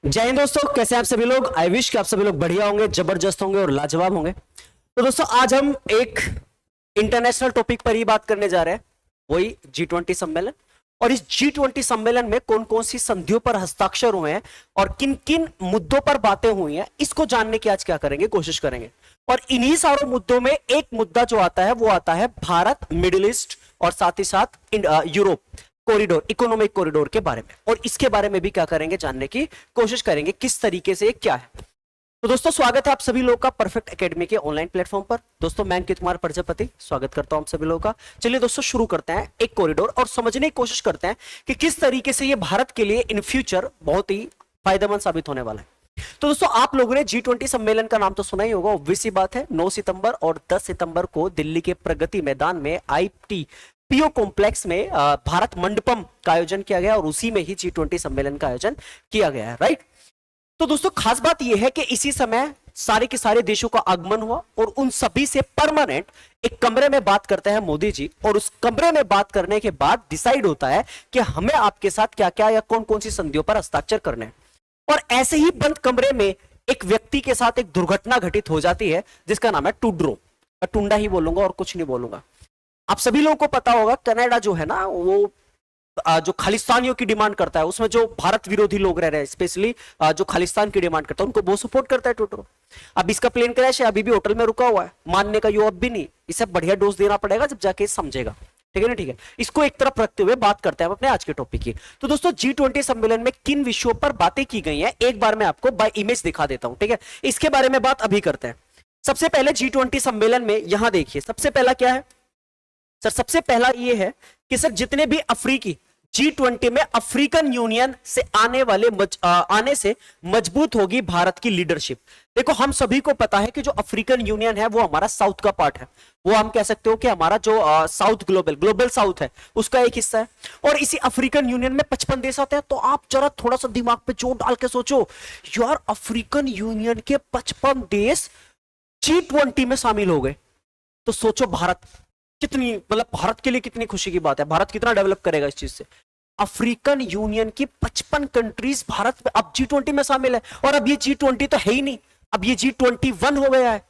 जय हिंद दोस्तों, कैसे हैं आप सभी लोग। आई विश कि आप सभी लोग बढ़िया होंगे, जबरदस्त होंगे और लाजवाब होंगे। तो दोस्तों आज हम एक इंटरनेशनल टॉपिक पर ही बात करने जा रहे हैं, वही G20 सम्मेलन। और इस G20 सम्मेलन में कौन कौन सी संधियों पर हस्ताक्षर हुए हैं और किन किन मुद्दों पर बातें हुई हैं, इसको जानने की आज क्या करेंगे, कोशिश करेंगे। और इन्हीं सारों मुद्दों में एक मुद्दा जो आता है वो आता है भारत, मिडिल ईस्ट और साथ ही साथ यूरोप कॉरिडोर, इकोनॉमिक कॉरिडोर के बारे में। और इसके बारे में भी क्या करेंगे, जानने की कोशिश करेंगे किस तरीके से क्या है। तो दोस्तों स्वागत है आप सभी लोगों का परफेक्ट एकेडमी के ऑनलाइन प्लेटफॉर्म पर। दोस्तों मैं अंकित कुमार प्रजापति स्वागत करता हूं आप सभी लोगों का। चलिए दोस्तों शुरू करते हैं एक कॉरिडोर और समझने की कोशिश करते हैं कि किस तरीके से ये भारत के लिए इन फ्यूचर बहुत ही फायदेमंद साबित होने वाला है। तो दोस्तों आप लोगों ने G20 सम्मेलन का नाम तो सुना ही होगा, ऑब्वियस सी बात है। 9 सितंबर और 10 सितंबर को दिल्ली के प्रगति मैदान में ITPO कॉम्प्लेक्स में भारत मंडपम का आयोजन किया गया और उसी में ही G20 सम्मेलन का आयोजन किया गया है, राइट। तो दोस्तों खास बात यह है कि इसी समय सारे के सारे देशों का आगमन हुआ और उन सभी से परमानेंट एक कमरे में बात करते हैं मोदी जी। और उस कमरे में बात करने के बाद डिसाइड होता है कि हमें आपके साथ क्या क्या या कौन कौन सी संधियों पर हस्ताक्षर करने हैं। और ऐसे ही बंद कमरे में एक व्यक्ति के साथ एक दुर्घटना घटित हो जाती है जिसका नाम है टूड्रो। मैं टुंडा ही बोलूंगा और कुछ नहीं बोलूंगा। आप सभी लोगों को पता होगा कनाडा जो है ना, वो जो खालिस्तानियों की डिमांड करता है, उसमें जो भारत विरोधी लोग रह रहे हैं, स्पेशली जो खालिस्तान की डिमांड करता है, उनको बहुत सपोर्ट करता है टूड्रो। अब इसका प्लेन क्रैश है, अभी भी होटल में रुका हुआ है, मानने का यो अब भी नहीं। इसे बढ़िया डोज देना पड़ेगा जब जाके समझेगा, ठीक है ना। ठीक है, इसको एक तरफ रखते हुए बात करते हैं अपने आज के टॉपिक की। तो दोस्तों G20 सम्मेलन में किन विषयों पर बातें की गई हैं एक बार मैं आपको बाय इमेज दिखा देता हूं, ठीक है। इसके बारे में बात अभी करते हैं। सबसे पहले G20 सम्मेलन में यहां देखिए, सबसे पहला क्या है सर। सबसे पहला यह है कि सर जितने भी अफ्रीकी G20 में अफ्रीकन यूनियन से आने से मजबूत होगी भारत की लीडरशिप। देखो हम सभी को पता है कि जो अफ्रीकन यूनियन है वो हमारा साउथ का पार्ट है, वो हम कह सकते हो कि हमारा जो साउथ ग्लोबल साउथ है उसका एक हिस्सा है। और इसी अफ्रीकन यूनियन में 55 देश आते हैं। तो आप जरा थोड़ा सा दिमाग पे जोर डाल के सोचो यार, अफ्रीकन यूनियन के 55 देश G20 में शामिल हो गए, तो सोचो भारत कितनी, मतलब भारत के लिए कितनी खुशी की बात है, भारत कितना डेवलप करेगा इस चीज से। अफ्रीकन यूनियन की 55 कंट्रीज भारत में अब G20 में शामिल है। और अब ये G20 तो है ही नहीं, अब ये G21 हो गया है।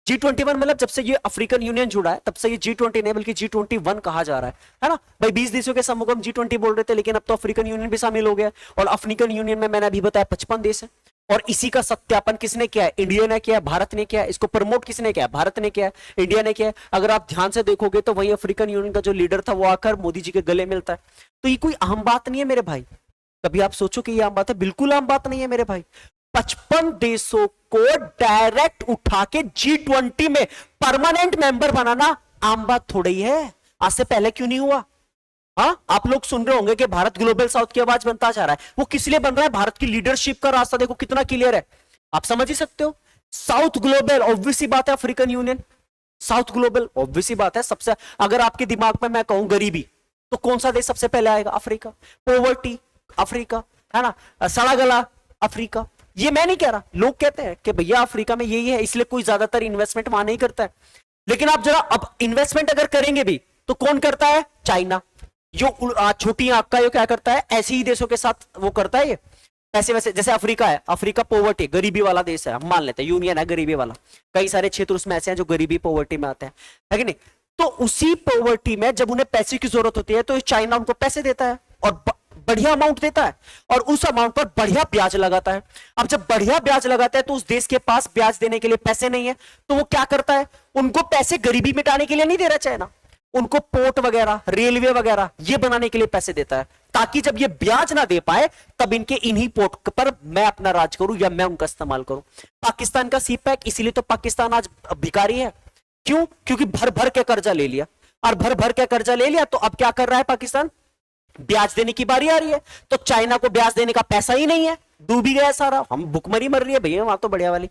G21 मतलब जब से ये अफ्रीकन यूनियन जुड़ा है तब से ये G20 नहीं बल्कि G21 कहा जा रहा है ना भाई। 20 देशों के समूह हम G20 बोल रहे थे, लेकिन अब तो अफ्रीकन यूनियन भी शामिल हो गया। और अफ्रीकन यूनियन में मैंने अभी बताया 55 देश है। और इसी का सत्यापन किसने किया है, इंडिया ने किया है, भारत ने किया है। इसको प्रमोट किसने किया है, भारत ने किया है, इंडिया ने किया है। अगर आप ध्यान से देखोगे तो वही अफ्रीकन यूनियन का जो लीडर था वो आकर मोदी जी के गले मिलता है। तो ये कोई आम बात नहीं है मेरे भाई। कभी आप सोचो कि ये आम बात है, बिल्कुल आम बात नहीं है मेरे भाई। 55 देशों को डायरेक्ट उठा के G20 में परमानेंट मेंबर बनाना आम बात थोड़ी ही है। आज से पहले क्यों नहीं हुआ। हाँ, आप लोग सुन रहे होंगे कि भारत ग्लोबल साउथ की आवाज बनता जा रहा है। वो किस लिए बन रहा है, भारत की लीडरशिप का रास्ता देखो कितना क्लियर है, आप समझ ही सकते हो। साउथ ग्लोबल ऑब्वियस ही बात है, African Union South Global obvious ही बात है। सबसे अगर आपके दिमाग में मैं कहूं गरीबी, तो कौन सा देश सबसे पहले आएगा, अफ्रीका। पॉवर्टी अफ्रीका, है ना। सड़ा गला अफ्रीका। ये मैं नहीं कह रहा, लोग कहते हैं कि भैया अफ्रीका में यही है इसलिए कोई ज्यादातर इन्वेस्टमेंट वहां नहीं करता है। लेकिन आप जरा अब इन्वेस्टमेंट अगर करेंगे भी तो कौन करता है, चाइना। जो छोटी आंख का, ये क्या करता है, ऐसे ही देशों के साथ वो करता है ये पैसे वैसे। जैसे अफ्रीका है, अफ्रीका पोवर्टी गरीबी वाला देश है, हम मान लेते हैं, यूनियन है गरीबी वाला। कई सारे क्षेत्र उसमें ऐसे हैं जो गरीबी पोवर्टी में आते हैं, है कि नहीं। तो उसी पोवर्टी में जब उन्हें पैसे की जरूरत होती है तो चाइना उनको पैसे देता है और बढ़िया अमाउंट देता है और उस अमाउंट पर बढ़िया ब्याज लगाता है। अब जब बढ़िया ब्याज लगाता है तो उस देश के पास ब्याज देने के लिए पैसे नहीं है, तो वो क्या करता है, उनको पैसे गरीबी मिटाने के लिए नहीं दे रहा चाइना, उनको पोर्ट वगैरह, रेलवे वगैरह ये बनाने के लिए पैसे देता है, ताकि जब ये ब्याज ना दे पाए तब इनके इन्हीं पोर्ट पर मैं अपना राज करूं या मैं उनका इस्तेमाल करूं। पाकिस्तान का सीपैक, इसीलिए तो पाकिस्तान आज भिखारी है। क्यों, क्योंकि भर भर के कर्जा ले लिया, और भर भर के कर्जा ले लिया तो अब क्या कर रहा है पाकिस्तान, ब्याज देने की बारी आ रही है। तो चाइना को ब्याज देने का पैसा ही नहीं है, डूब ही गया सारा, हम भुखमरी मर रही है भैया वहां तो बढ़िया वाली।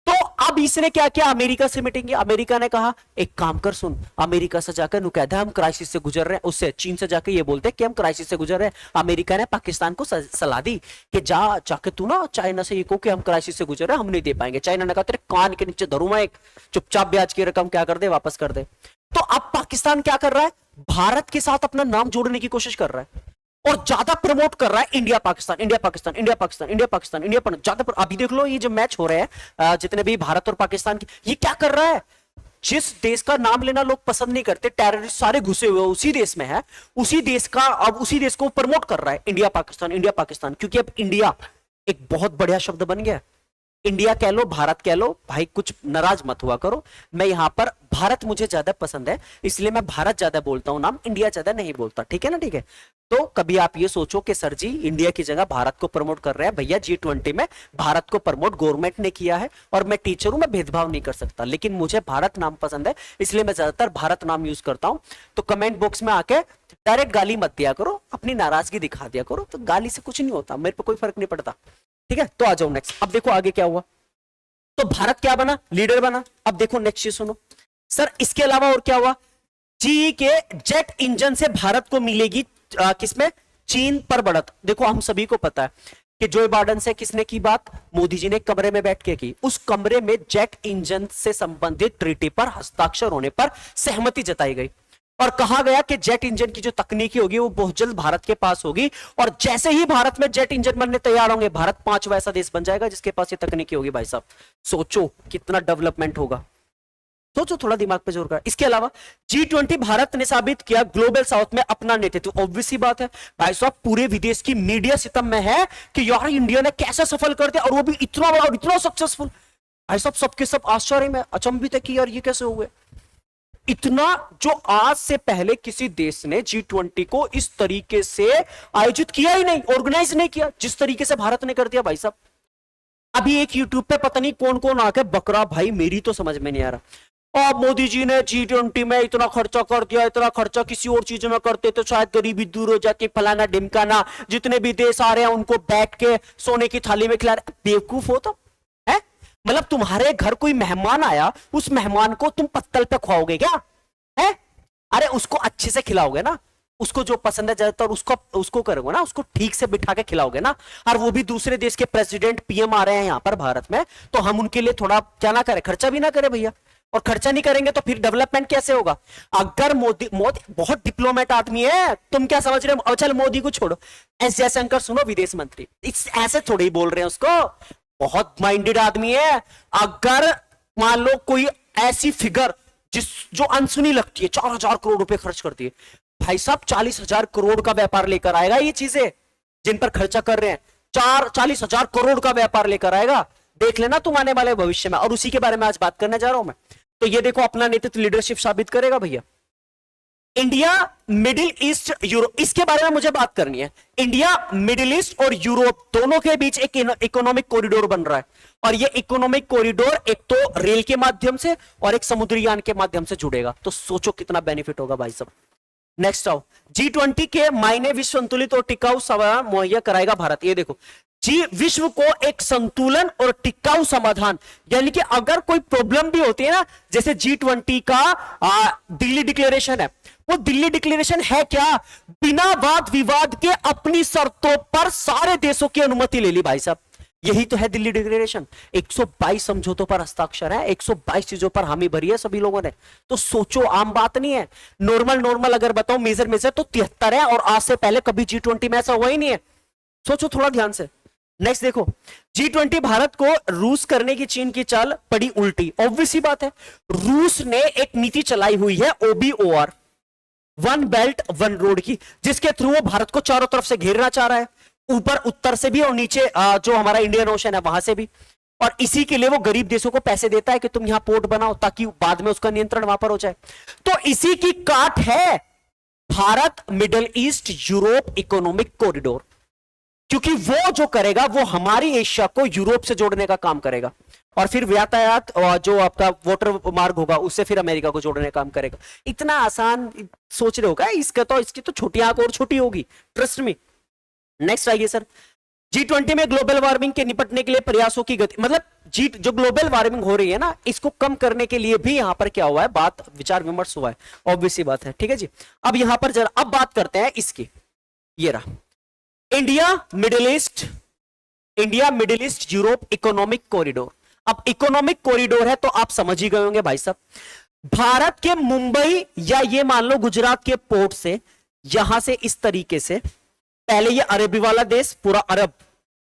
तो अब इसने क्या किया, अमेरिका से मीटिंग की। अमेरिका ने कहा एक काम कर, सुन, अमेरिका से जाकर नुकैदा हम क्राइसिस से गुजर रहे हैं, उससे चीन से जाकर ये बोलते हैं कि हम क्राइसिस से गुजर रहे हैं। अमेरिका ने पाकिस्तान को सलाह दी कि जाके तू ना चाइना से ये कहो कि हम क्राइसिस से गुजर रहे हैं, हम नहीं दे पाएंगे। चाइना ने कहा तेरे कान के नीचे धरूं मैं, एक चुपचाप ब्याज की रकम क्या कर दे, वापस कर दे। तो अब पाकिस्तान क्या कर रहा है, भारत के साथ अपना नाम जोड़ने की कोशिश कर रहा है। और ज्यादा प्रमोट कर रहा है India Pakistan, India Pakistan, India Pakistan, India Pakistan, India Pakistan, ज्यादा अभी देख लो ये जो मैच हो रहे हैं जितने भी भारत और पाकिस्तान की, ये क्या कर रहा है? जिस देश का नाम लेना लोग पसंद नहीं करते, टेररिस्ट सारे घुसे हुए उसी देश में है, उसी देश का, अब उसी देश को प्रमोट कर रहा है इंडिया पाकिस्तान, इंडिया पाकिस्तान, क्योंकि अब इंडिया एक बहुत बढ़िया शब्द बन गया। इंडिया कह लो, भारत कह लो, भाई कुछ नाराज मत हुआ करो। मैं यहां पर भारत मुझे ज्यादा पसंद है, इसलिए मैं भारत ज्यादा बोलता हूं, नाम इंडिया ज्यादा नहीं बोलता, ठीक है ना? ठीक है, तो कभी आप ये सोचो कि सर जी इंडिया की जगह भारत को प्रमोट कर रहे हैं, भैया G20 में भारत को प्रमोट गवर्नमेंट ने किया है, और मैं टीचर हूं, मैं भेदभाव नहीं कर सकता, लेकिन मुझे भारत नाम पसंद है, इसलिए मैं ज्यादातर भारत नाम यूज करता हूं। तो कमेंट बॉक्स में आके डायरेक्ट गाली मत दिया करो, अपनी नाराजगी दिखा दिया करो, तो गाली से कुछ नहीं होता, मेरे पे कोई फर्क नहीं पड़ता, ठीक है? तो आ जाओ नेक्स्ट। अब देखो आगे क्या हुआ, तो भारत क्या बना? लीडर बना। अब देखो नेक्स्ट चीज सुनो सर, इसके अलावा और क्या हुआ? जी के जेट इंजन से भारत को मिलेगी किसमें? चीन पर बढ़त। देखो हम सभी को पता है कि जो बाइडेन से किसने की बात? मोदी जी ने कमरे में बैठ के की, उस कमरे में जेट इंजन से संबंधित ट्रीटी पर हस्ताक्षर होने पर सहमति जताई गई, और कहा गया कि जेट इंजन की जो तकनीकी होगी वो बहुत जल्द भारत के पास होगी, और जैसे ही भारत में जेट इंजन बनने तैयार होंगे, भारत 5वां ऐसा देश बन जाएगा जिसके पास ये तकनीकी होगी। भाई साहब सोचो कितना डेवलपमेंट होगा, सोचो, थोड़ा दिमाग पे जोर कर। इसके अलावा G20 भारत ने साबित किया ग्लोबल साउथ में अपना नेतृत्व। ऑब्वियस सी बात है भाई साहब, पूरे विदेश की मीडिया सितम में है कि यार इंडिया ने कैसे सफल कर दिया, और वो भी इतना बड़ा और इतना सक्सेसफुल। भाई साहब सबके सब आश्चर्य में, अचंभित है कि यार ये कैसे हो गए इतना, जो आज से पहले किसी देश ने G20 को इस तरीके से आयोजित किया ही नहीं, ऑर्गेनाइज नहीं किया जिस तरीके से भारत ने कर दिया। भाई साहब अभी एक यूट्यूब पे पता नहीं कौन कौन आके बकरा, भाई मेरी तो समझ में नहीं आ रहा, और मोदी जी ने G20 में इतना खर्चा कर दिया, इतना खर्चा किसी और चीजों में करते तो शायद गरीबी दूर हो जाती, फलाना ढिमकाना, जितने भी देश आ रहे हैं उनको बैठ के सोने की थाली में खिला रहे। बेवकूफ हो तो है, मतलब तुम्हारे घर कोई मेहमान आया, उस मेहमान को तुम पत्तल पे खुआओगे क्या? है, अरे उसको अच्छे से खिलाओगे ना, उसको जो पसंद है ज्यादातर उसको करोगे ना, उसको ठीक से बिठा के खिलाओगे ना। और वो भी दूसरे देश के प्रेसिडेंट पीएम आ रहे हैं यहाँ पर भारत में, तो हम उनके लिए थोड़ा क्या ना करें, खर्चा भी ना करें भैया, और खर्चा नहीं करेंगे तो फिर डेवलपमेंट कैसे होगा? अगर मोदी बहुत डिप्लोमेट आदमी है, तुम क्या समझ रहे हो? चल मोदी को छोड़ो, एस जयशंकर सुनो, विदेश मंत्री, ऐसे थोड़े ही बोल रहे हैं उसको, बहुत माइंडेड आदमी है। अगर मान लो कोई ऐसी फिगर जो अनसुनी लगती है, 4,000 करोड़ रुपए खर्च करती है, भाई साहब 40,000 करोड़ का व्यापार लेकर आएगा, ये चीजें जिन पर खर्चा कर रहे हैं 40,000 करोड़ का व्यापार लेकर आएगा, देख लेना तुम आने वाले भविष्य में। और उसी के बारे में आज बात करने जा रहा हूं मैं। तो ये देखो अपना नेतृत्व, लीडरशिप साबित करेगा भैया। इंडिया, मिडिल ईस्ट, यूरोप, इसके बारे में मुझे बात करनी है। इंडिया, मिडिल ईस्ट और यूरोप दोनों के बीच एक इकोनॉमिक कॉरिडोर बन रहा है, और ये इकोनॉमिक कॉरिडोर एक तो रेल के माध्यम से और एक समुद्री यान के माध्यम से जुड़ेगा। तो सोचो कितना बेनिफिट होगा भाई साहब। नेक्स्ट आओ, G20 के मायने विश्व संतुलित और टिकाऊ समाधान मुहैया कराएगा भारत। ये देखो जी, विश्व को एक संतुलन और टिकाऊ समाधान, यानी कि अगर कोई प्रॉब्लम भी होती है ना, जैसे G20 का दिल्ली डिक्लेरेशन है, वो दिल्ली डिक्लेरेशन है क्या? बिना वाद विवाद के अपनी शर्तों पर सारे देशों की अनुमति ले ली भाई साहब, यही तो है दिल्ली डिक्लेरेशन। 122 समझौतों पर हस्ताक्षर है, 122 चीजों पर हामी भरी है सभी लोगों ने। तो सोचो, आम बात नहीं है। नॉर्मल अगर बताओ मेजर तो 73 है, और आज से पहले कभी G20 में ऐसा हुआ ही नहीं है। सोचो थोड़ा ध्यान से। नेक्स्ट देखो, G20 भारत को रूस करने की चीन की चाल पड़ी उल्टी। ऑब्वियस ही बात है, रूस ने एक नीति चलाई हुई है OBOR, one belt one road की, जिसके थ्रू वो भारत को चारों तरफ से घेरना चाह रहा है, ऊपर उत्तर से भी और नीचे जो हमारा इंडियन ओशन है वहां से भी। और इसी के लिए वो गरीब देशों को पैसे देता है कि तुम यहां पोर्ट बनाओ ताकि बाद में उसका नियंत्रण वहां पर हो जाए। तो इसी की काट है Bharat middle East Europe economic corridor, क्योंकि वो जो करेगा वो हमारी एशिया को यूरोप से जोड़ने का काम करेगा, और फिर यातायात जो आपका वाटर मार्ग होगा उससे फिर अमेरिका को जोड़ने का काम करेगा। इतना आसान सोच रहे होगा, इसकी तो छोटी आंख और छोटी होगी, ट्रस्ट मी। नेक्स्ट आइए सर, G20 में ग्लोबल वार्मिंग के निपटने के लिए प्रयासों की गति, मतलब जो ग्लोबल वार्मिंग हो रही है ना, इसको कम करने के लिए भी यहां पर क्या हुआ है, बात विचार विमर्श हुआ है, ऑब्वियस ही बात है, ठीक है जी। अब यहां पर जरा अब बात करते हैं इसकी, ये रहा India Middle East Europe economic corridor. अब इकोनॉमिक कॉरिडोर है तो आप समझ ही गए होंगे भाई साहब, भारत के मुंबई या ये मान लो गुजरात के पोर्ट से, यहां से इस तरीके से पहले ये अरबी वाला देश, पूरा अरब,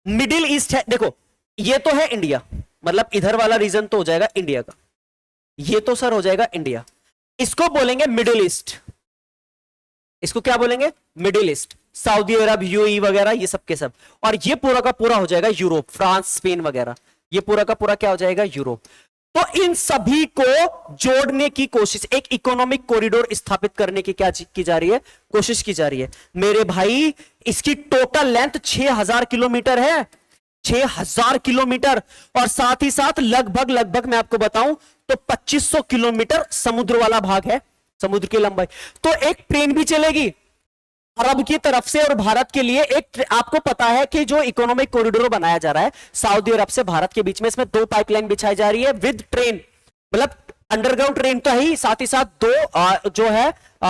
मिडिल ईस्ट है। देखो ये तो है इंडिया, मतलब इधर वाला रीजन तो हो जाएगा इंडिया का, ये तो सर हो जाएगा इंडिया। इसको बोलेंगे मिडिल ईस्ट, इसको क्या बोलेंगे? Middle east. सऊदी अरब, यूएई वगैरह ये सब के सब। और ये पूरा का पूरा हो जाएगा यूरोप, फ्रांस, स्पेन वगैरह, ये पूरा का पूरा क्या हो जाएगा? यूरोप। तो इन सभी को जोड़ने की कोशिश, एक इकोनॉमिक कॉरिडोर स्थापित करने की क्या की जा रही है? कोशिश की जा रही है मेरे भाई। इसकी टोटल लेंथ 6000 किलोमीटर है, 6000 किलोमीटर। और साथ ही साथ लगभग मैं आपको बताऊं तो 2500 किलोमीटर समुद्र वाला भाग है, समुद्र की लंबाई। तो एक ट्रेन भी चलेगी अरब की तरफ से और भारत के लिए। एक आपको पता है कि जो इकोनॉमिक कॉरिडोर बनाया जा रहा है सऊदी अरब से भारत के बीच में, इसमें 2 पाइपलाइन बिछाई जा रही है विद ट्रेन, मतलब अंडरग्राउंड ट्रेन तो है ही, साथ ही साथ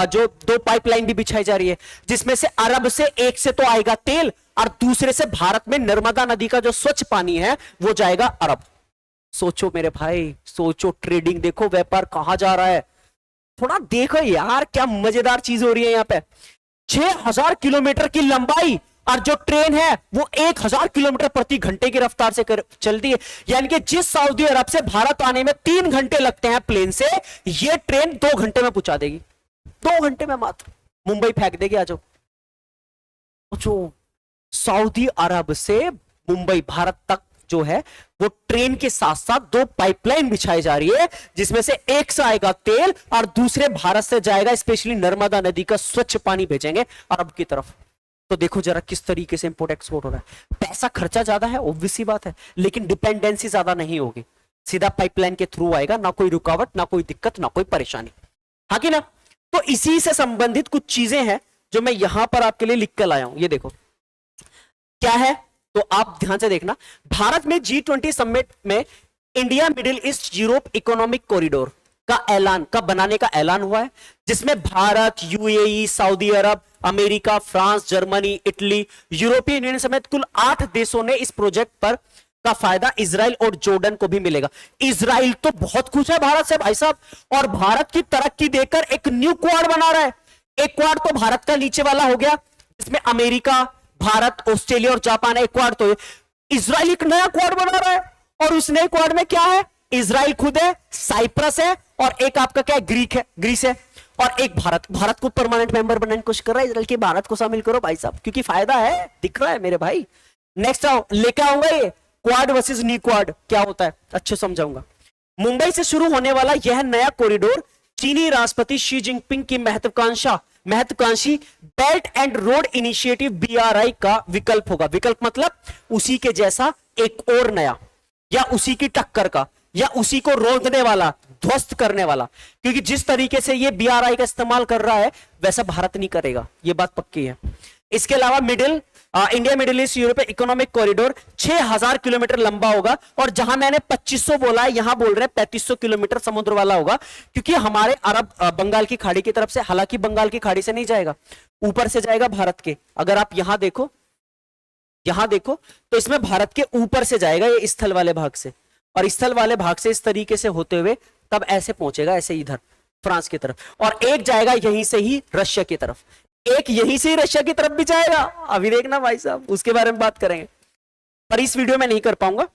जो 2 पाइपलाइन भी बिछाई जा रही है, जिसमें से अरब से एक से तो आएगा तेल और दूसरे से भारत में नर्मदा नदी का जो स्वच्छ पानी है वो जाएगा अरब। सोचो मेरे भाई, सोचो, ट्रेडिंग देखो, व्यापार कहां जा रहा है। थोड़ा देखो यार, क्या मजेदार चीज हो रही है यहाँ पे। 6000 किलोमीटर की लंबाई और जो ट्रेन है वो 1000 किलोमीटर प्रति घंटे की रफ्तार से चलती है। यानी कि जिस सऊदी अरब से भारत आने में 3 घंटे लगते हैं प्लेन से, ये ट्रेन 2 घंटे में पहुंचा देगी, 2 घंटे में मात्र मुंबई फेंक देगी। आ जाओ, जो सऊदी अरब से मुंबई भारत तक जो है वो ट्रेन के साथ साथ 2 पाइपलाइन बिछाई जा रही है, जिसमें से एक से आएगा तेल और दूसरे भारत से जाएगा स्पेशली नर्मदा नदी का स्वच्छ पानी भेजेंगे अरब की तरफ। तो देखो जरा किस तरीके से इंपोर्ट एक्सपोर्ट हो रहा है। पैसा खर्चा ज्यादा है, ऑब्वियस सी बात है, लेकिन डिपेंडेंसी ज्यादा नहीं होगी, सीधा पाइपलाइन के थ्रू आएगा, ना कोई रुकावट, ना कोई दिक्कत, ना कोई परेशानी। हाँ कि ना? तो इसी से संबंधित कुछ चीजें हैं जो मैं यहां पर आपके लिए लिख कर लाया हूं। ये देखो क्या है, तो आप ध्यान से देखना। भारत में G20 समिट में India Middle East Europe economic corridor का बनाने का ऐलान हुआ है, जिसमें Bharat, UAE, Saudi Arab, America, France, Germany, Italy, European Union समेत कुल 8 देशों ने इस प्रोजेक्ट पर का फायदा इजराइल और जॉर्डन को भी मिलेगा। इजराइल तो बहुत खुश है भारत से भाई साहब, और भारत की तरक्की देखकर एक न्यू क्वाड बना रहा है। एक क्वाड तो भारत का नीचे वाला हो गया, जिसमें अमेरिका, भारत, ऑस्ट्रेलिया और जापान है। एक क्वाड तो इजराइल एक नया क्वाड बना रहा है, और उस नए क्वाड में क्या है? इजराइल खुद है, साइप्रस है, और एक आपका क्या है? ग्रीस है, और एक भारत को परमानेंट मेंबर बनाने की कोशिश कर रहा है इजराइल की। भारत को शामिल करो भाई साहब, क्योंकि फायदा है, दिख रहा है मेरे भाई। नेक्स्ट आओ, लेकर आऊंगा ये क्वाड वर्सेस न्यू क्वाड क्या होता है, अच्छे समझाऊंगा। मुंबई से शुरू होने वाला यह नया कॉरिडोर चीनी राष्ट्रपति शी जिनपिंग की महत्वाकांक्षी belt and road initiative BRI का विकल्प होगा। विकल्प मतलब उसी के जैसा एक और नया, या उसी की टक्कर का, या उसी को रोकने वाला, ध्वस्त करने वाला। क्योंकि जिस तरीके से ये BRI का इस्तेमाल कर रहा है वैसा भारत नहीं करेगा, ये बात पक्की है। इसके अलावा India Middle East Europe economic corridor 6000 kilometre लंबा होगा, और जहां मैंने 2500 बोला है, यहां बोल रहे हैं 3500 किलोमीटर समुद्र वाला होगा, क्योंकि हमारे अरब बंगाल की खाड़ी की तरफ से, हालांकि बंगाल की खाड़ी से नहीं जाएगा, ऊपर से जाएगा भारत के। अगर आप यहां देखो तो इसमें भारत के ऊपर से जाएगा ये स्थल वाले भाग से, और स्थल वाले भाग से इस तरीके से होते हुए तब ऐसे पहुंचेगा, ऐसे इधर फ्रांस की तरफ, और एक जाएगा यहीं से ही रशिया की तरफ, एक यहीं से ही रशिया की तरफ भी जाएगा। अभी देखना भाई साहब, उसके बारे में बात करेंगे, पर इस वीडियो में नहीं कर पाऊंगा,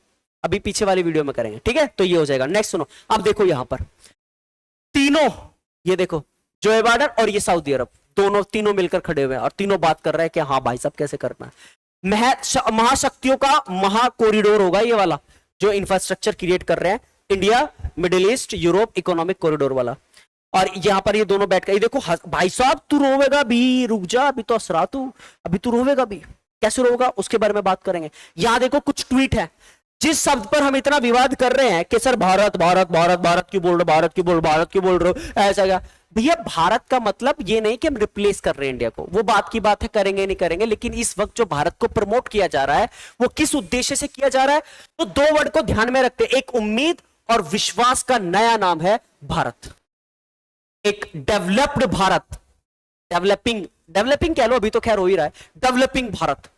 अभी पीछे वाली वीडियो में करेंगे, ठीक है? तो ये हो जाएगा। नेक्स्ट सुनो, अब देखो यहां पर तीनों, ये देखो जो बाइडेन और ये सऊदी अरब, तीनों मिलकर खड़े हुए हैं, और तीनों बात कर रहे हैं कि हाँ भाई साहब कैसे करना है। महाशक्तियों का महा कॉरिडोर होगा ये वाला, जो इंफ्रास्ट्रक्चर क्रिएट कर रहे हैं, India Middle East Europe economic corridor वाला। और यहां पर ये दोनों बैठ कर, ये देखो भाई साहब तू रोवेगा भी, रुक जा, अभी तो असरा तू, अभी तू रोवेगा भी, कैसे रोगा उसके बारे में बात करेंगे। यहां देखो कुछ ट्वीट है, जिस शब्द पर हम इतना विवाद कर रहे हैं कि सर भारत भारत भारत भारत क्यों बोल रहे, भारत क्यों बोल रहे हो, ऐसा क्या भैया? भारत का मतलब ये नहीं कि हम रिप्लेस कर रहे हैं इंडिया को, वो बात की बात है, करेंगे नहीं करेंगे, लेकिन इस वक्त जो भारत को प्रमोट किया जा रहा है वो किस उद्देश्य से किया जा रहा है? तो 2 वर्ड को ध्यान में रखते, एक उम्मीद और विश्वास का नया नाम है भारत। एक डेवलप्ड भारत, डेवलपिंग कह लो, अभी तो खैर हो ही रहा है, डेवलपिंग भारत।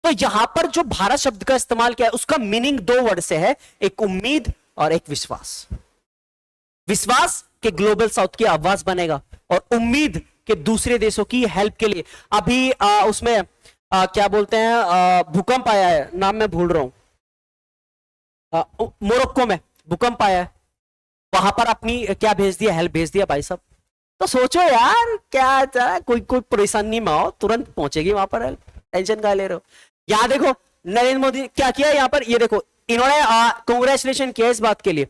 तो यहां पर जो भारत शब्द का इस्तेमाल किया है उसका मीनिंग 2 वर्ड से है, एक उम्मीद और एक विश्वास। विश्वास के ग्लोबल साउथ की आवाज बनेगा, और उम्मीद के दूसरे देशों की हेल्प के लिए। अभी उसमें क्या बोलते हैं, भूकंप आया है, नाम मैं भूल रहा हूं, मोरक्को में भूकंप आया है, वहां पर अपनी क्या भेज दिया, हेल्प भेज दिया भाई साहब। तो सोचो यार, क्या कोई कोई परेशानी में हो तुरंत पहुंचेगी वहां पर हेल्प, टेंशन का ले रहे हो। यहाँ देखो नरेंद्र मोदी क्या किया यहाँ पर, ये देखो इन्होंने कांग्रेचुलेशन किया इस बात के लिए,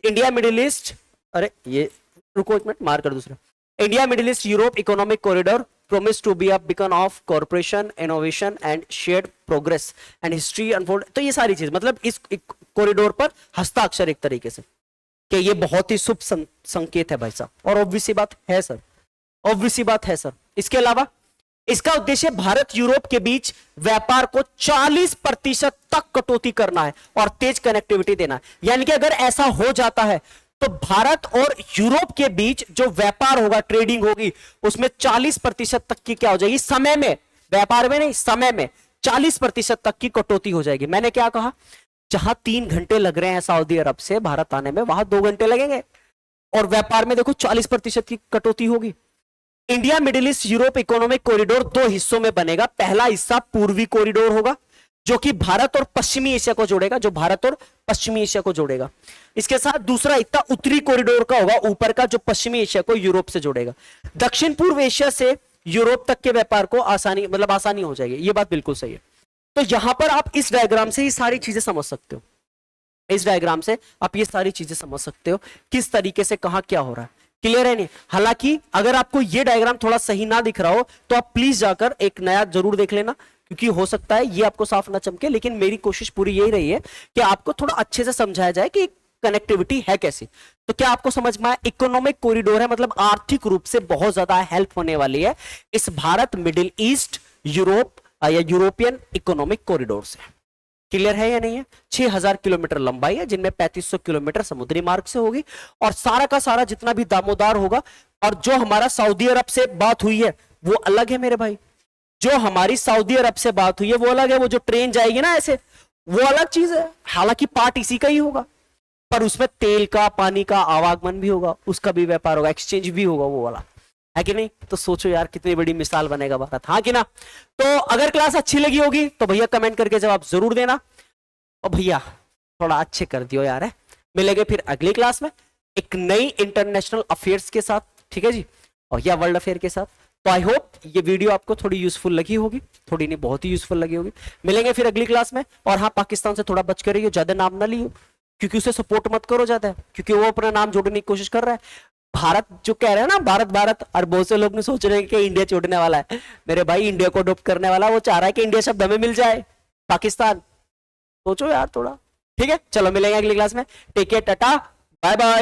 इंडिया मिडिल ईस्ट, अरे ये रुको एक मिनट मार कर दूसरा, India Middle East Europe economic corridor promise to be a beacon of cooperation, innovation and shared progress and history unfold। तो ये सारी चीज मतलब इस कॉरिडोर पर हस्ताक्षर एक तरीके से कि ये बहुत ही शुभ संकेत है भाई साहब, और ऑब्वियस सी बात है सर, ऑब्वियस सी बात है सर। इसके अलावा इसका उद्देश्य भारत यूरोप के बीच व्यापार को 40% तक कटौती करना है और तेज कनेक्टिविटी देना है। यानी कि अगर ऐसा हो जाता है तो भारत और यूरोप के बीच जो व्यापार होगा, ट्रेडिंग होगी, उसमें 40% तक की क्या हो जाएगी, समय में, व्यापार में नहीं समय में 40% तक की कटौती हो जाएगी। मैंने क्या कहा, जहां 3 घंटे लग रहे हैं सऊदी अरब से भारत आने में, वहां 2 घंटे लगेंगे, और व्यापार में देखो 40% की कटौती होगी। India Middle East Europe economic corridor 2 हिस्सों में बनेगा। पहला हिस्सा पूर्वी कॉरिडोर होगा जो कि भारत और पश्चिमी एशिया को जोड़ेगा, जो भारत और पश्चिमी एशिया को जोड़ेगा। इसके साथ दूसरा हिस्सा उत्तरी कॉरिडोर का होगा, ऊपर का, जो पश्चिमी एशिया को यूरोप से जोड़ेगा। दक्षिण पूर्व एशिया से यूरोप तक के व्यापार को आसानी आसानी हो जाएगी, ये बात बिल्कुल सही है। तो यहां पर आप इस डायग्राम से ये सारी चीजें समझ सकते हो, इस डायग्राम से आप ये सारी चीजें समझ सकते हो किस तरीके से कहां क्या हो रहा है। क्लियर है नहीं? हालांकि अगर आपको ये डायग्राम थोड़ा सही ना दिख रहा हो तो आप प्लीज जाकर एक नया जरूर देख लेना, क्योंकि हो सकता है ये आपको साफ ना चमके, लेकिन मेरी कोशिश पूरी यही रही है कि आपको थोड़ा अच्छे से समझाया जाए कि कनेक्टिविटी है कैसी। तो क्या आपको समझ में आया? इकोनॉमिक कॉरिडोर है, मतलब आर्थिक रूप से बहुत ज्यादा हेल्प होने वाली है इस भारत मिडिल ईस्ट यूरोप या यूरोपियन इकोनॉमिक कॉरिडोर से। क्लियर है या नहीं है? 6000 किलोमीटर लंबाई है, जिनमें 3500 किलोमीटर समुद्री मार्ग से होगी, और सारा का सारा जितना भी दामोदार होगा, और जो हमारा सऊदी अरब से बात हुई है वो अलग है मेरे भाई, जो हमारी सऊदी अरब से बात हुई है वो अलग है, वो जो ट्रेन जाएगी ना ऐसे, वो अलग चीज है। हालांकि पार्ट इसी का ही होगा, पर उसमें तेल का, पानी का आवागमन भी होगा, उसका भी व्यापार होगा, एक्सचेंज भी होगा, वो वाला है कि नहीं? तो सोचो यार कितनी बड़ी मिसाल बनेगा भारत, हाँ कि ना? तो अगर क्लास अच्छी लगी होगी तो भैया कमेंट करके जवाब जरूर देना, और भैया थोड़ा अच्छे कर दियो यार है। मिलेंगे फिर अगली क्लास में एक नई इंटरनेशनल अफेयर्स के साथ, ठीक है जी, और या वर्ल्ड अफेयर के साथ। तो आई होप ये वीडियो आपको थोड़ी यूजफुल लगी होगी, थोड़ी नहीं बहुत ही यूजफुल लगी होगी। मिलेंगे फिर अगली क्लास में, और हाँ पाकिस्तान से थोड़ा बच कर रहिए, ज्यादा नाम ना लियो, क्योंकि उसे सपोर्ट मत करो ज्यादा, क्योंकि वो अपना नाम जोड़ने की कोशिश कर रहा है। भारत जो कह रहे हैं ना, भारत भारत, और बहुत से लोग ने सोच रहे हैं कि इंडिया छोड़ने वाला है। मेरे भाई इंडिया को अडॉप्ट करने वाला, वो चाह रहा है कि इंडिया शब्द हमें मिल जाए, पाकिस्तान। सोचो यार थोड़ा, ठीक है? चलो मिलेंगे अगली क्लास में, take care, tata, bye bye.